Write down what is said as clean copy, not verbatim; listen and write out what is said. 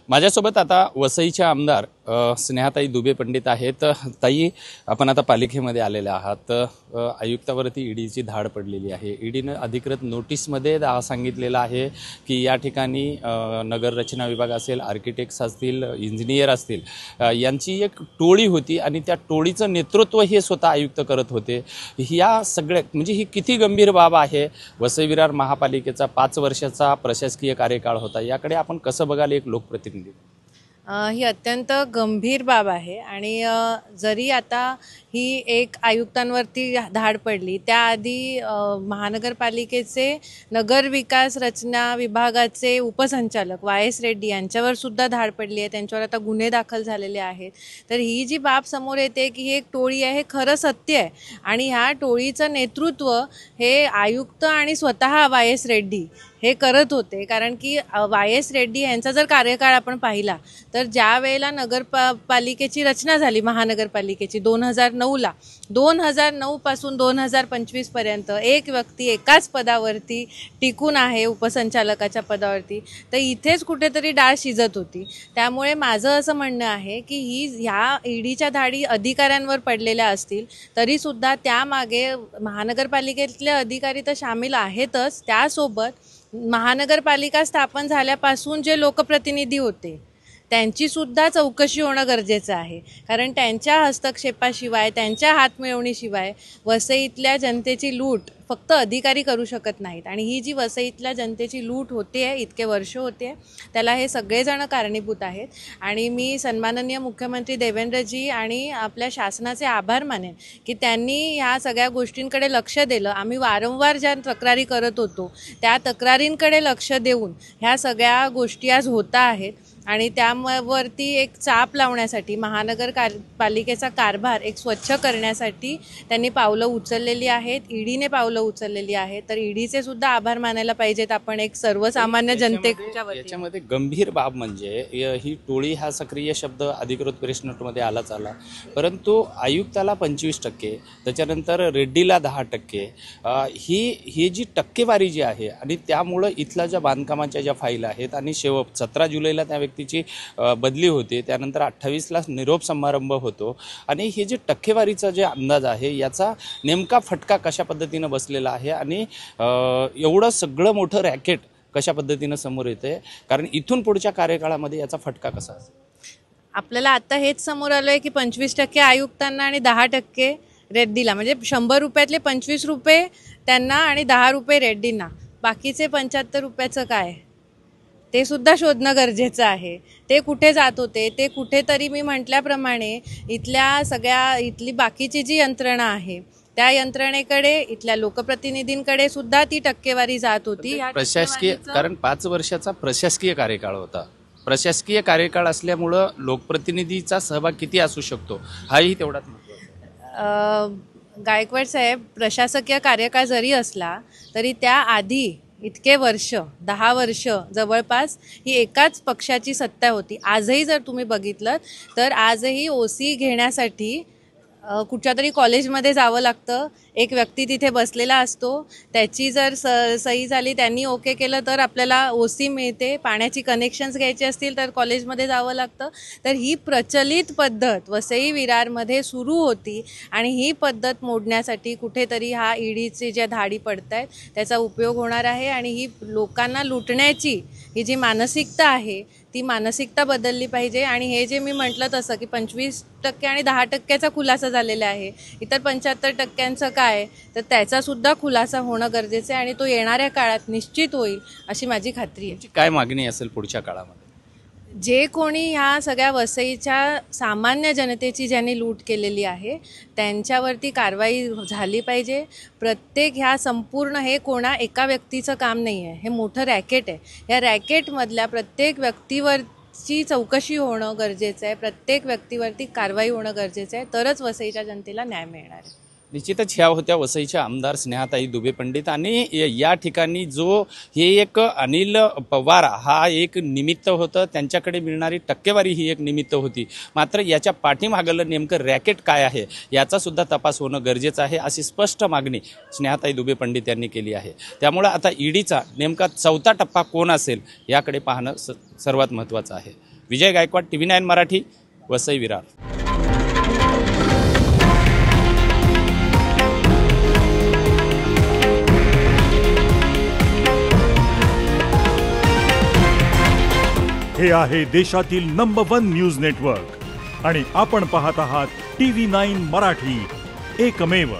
माझ्यासोबत आता वसईच्या आमदार स्नेहाताई दुबे पंडित आहेत। ताई, आपण आता पालिकेमध्ये आलेले आहात। आयुक्तावरती ईडीची धाड पडलेली आहे। ईडीने अधिकृत नोटीसमध्ये सांगितलेलं आहे की या ठिकाणी नगर रचना विभाग असेल, आर्किटेक्ट्स असतील, इंजिनियर असतील, यांची एक टोळी होती आणि त्या टोळीचं नेतृत्व हे स्वतः आयुक्त करत होते। या सगळ्या म्हणजे ही किती गंभीर बाब आहे। वसई विरार महापालिकेचा 5 वर्षाचा प्रशासकीय कार्यकाळ होता, याकडे आपण कसं बघाल एक लोकप्रतिनिधी? ही अत्यंत गंभीर बाब आहे आणि जरी आता ही एक आयुक्तांवरती धाड पडली, त्याआधी महानगरपालिकेचे नगर विकास रचना विभागाचे उपसंचालक YS रेड्डी यांच्यावर सुद्धा धाड पडली आहे। त्यांच्यावर आता गुन्हे दाखल झालेले आहेत। तर ही जी बाब समोर येते की ही एक टोळी आहे, हे खरं सत्य आहे आणि ह्या टोळीचं नेतृत्व हे आयुक्त आणि स्वतः YS रेड्डी हे करत होते। कारण की YS रेड्डी यांचा जर कार्यकाळ आपण पाहिला तर ज्या वेळेला पालिकेची रचना झाली महानगरपालिकेची 2009ला, 2009 पासून 2025 पर्यंत एक व्यक्ती एकाच पदावरती टिकून आहे, उपसंचालकाच्या पदावरती। तर इथेच कुठेतरी डाळ शिजत होती। त्यामुळे माझं असं म्हणणं आहे की ह्या ईडीच्या धाडी अधिकाऱ्यांवर पडलेल्या असतील तरी सुद्धा त्यामागे महानगरपालिकेतले अधिकारी तर सामील आहेतच, त्यासोबत महानगरपालिका स्थापन झाल्यापासून जे लोकप्रतिनिधी होते त्यांची सुद्धा चौकशी होणं गरजेचं आहे। कारण त्यांच्या हस्तक्षेपाशिवाय, त्यांच्या हातमिळवणीशिवाय वसईतल्या जनतेची लूट फक्त अधिकारी करू शकत नाहीत आणि ही जी वसईतल्या जनतेची लूट होते आहे, इतके वर्ष होते, त्याला हे सगळेजण कारणीभूत आहेत। आणि मी सन्माननीय मुख्यमंत्री देवेंद्रजी आणि आपल्या शासनाचे आभार मानेन की त्यांनी ह्या सगळ्या गोष्टींकडे लक्ष दिलं। आम्ही वारंवार ज्या तक्रारी करत होतो त्या तक्रारींकडे लक्ष देऊन ह्या सगळ्या गोष्टी आज होता आहेत आणि त्यावरती एक चाप लावण्यासाठी महानगरपालिकेचा कारभार एक स्वच्छ करण्यासाठी त्यांनी पावलं उचललेली आहेत, ईडीने पावलं उचललेली आहेत। तर ईडीचे सुद्धा आभार मानायला पाहिजेत आपण एक सर्वसामान्य जनतेच्या वतीने। याच्यामध्ये गंभीर बाब म्हणजे ही टोळी हा सक्रिय शब्द अधिकृत प्रेस नोटमध्ये आला, परंतु आयुक्ताला 25%, त्याच्यानंतर रेड्डीला 10%, ही जी टक्केवारी जी आहे आणि त्यामुळं इथल्या ज्या बांधकामाच्या ज्या फाईल आहेत आणि 17 जुलैला त्या व्यक्तीची बदली होते, त्यानंतर 28ला निरोप समारंभ होतो आणि हे जे टक्केवारीचा जे अंदाज आहे याचा नेमका फटका कशा पद्धतीनं बसलेला आहे आणि एवढं सगळं मोठं रॅकेट कशा पद्धतीनं समोर येते, कारण इथून पुढच्या कार्यकाळामध्ये याचा फटका कसा असेल? आपल्याला आता हेच समोर आलं आहे की 25% आयुक्तांना आणि 10% रेड्डीला, म्हणजे 100 रुपयातले 25 रुपये त्यांना आणि 10 रुपये रेड्डींना, बाकीचे 75 रुपयाचं काय ते सुद्धा शोधणं गरजेचं आहे। ते कुठे जात होते, ते कुठेतरी मी म्हटल्याप्रमाणे इथली बाकीची जी यंत्रणा आहे त्या यंत्रणेकडे, इथल्या लोकप्रतिनिधींकडे सुद्धा ती टक्केवारी जात होती। प्रशासकीय, कारण 5 वर्षाचा प्रशासकीय कार्यकाळ होता। प्रशासकीय कार्यकाळ असल्यामुळं लोकप्रतिनिधीचा सहभाग किती असू शकतो हाही तेवढाच महत्त्वाचा। गायकवाड साहेब, प्रशासकीय कार्यकाळ जरी असला तरी त्याआधी इतके वर्ष, 10 वर्ष जवळपास ही एकाच पक्षाची सत्ता होती। आजही जर तुम्ही बघितलं तर आजही OC घेण्यासाठी कुठच्या तरी कॉलेजमध्ये जावं लागतं। एक व्यक्ती तिथे बसलेला असतो, त्याची जर सही झाली, त्यांनी ओके केलं तर आपल्याला OC मिळते। पाण्याची कनेक्शन्स घ्यायचे असतील तर कॉलेजमध्ये जावं लागतं। तर ही प्रचलित पद्धत वसई विरारमध्ये सुरू होती आणि ही पद्धत मोडण्यासाठी कुठेतरी हा ईडीचे ज्या धाडी पडत आहेत त्याचा उपयोग होणार आहे आणि ही लोकांना लुटण्याची ही जी मानसिकता आहे ती मानसिकता बदलली पाहिजे। आणि हे जे मी म्हटलं तसं की 25% आणि 10%चा खुलासा झालेला आहे, इतर 75%चं काय, तर त्याचा सुद्धा खुलासा होणं गरजेचं आहे आणि तो येणाऱ्या काळात निश्चित होईल अशी माझी खात्री आहे। काय मागणी असेल पुढच्या काळामध्ये? जे कोणी ह्या सगळ्या वसईच्या सामान्य जनतेची ज्यांनी लूट केलेली आहे त्यांच्यावरती कारवाई झाली पाहिजे। प्रत्येक ह्या संपूर्ण हे एका व्यक्तीचं काम नाही आहे, हे मोठं रॅकेट आहे। या रॅकेटमधल्या प्रत्येक व्यक्तीवरची चौकशी होणं गरजेचं आहे, प्रत्येक व्यक्तीवरती कारवाई होणं गरजेचं आहे, तरच वसईच्या जनतेला न्याय मिळणार आहे। निश्चितच ह्या होत्या वसईच्या आमदार स्नेहाताई दुबे पंडित आणि या ठिकाणी जो हे एक अनिल पवार हा एक निमित्त होतं, त्यांच्याकडे मिळणारी टक्केवारी ही एक निमित्त होती. मात्र याच्या पाठीमागलं नेमकं रॅकेट काय आहे याचा सुद्धा तपास होणं गरजेचं आहे, अशी स्पष्ट मागणी स्नेहाताई दुबे पंडित यांनी केली आहे. त्यामुळं आता ईडीचा नेमका 4था टप्पा कोण असेल याकडे पाहणं सर्वात महत्त्वाचं आहे. विजय गायकवाड, TV9 मराठी, वसई विरार. हे आहे देशातील नंबर 1 न्यूज नेटवर्क आणि आपण पाहत आहात TV9 मराठी, एकमेव.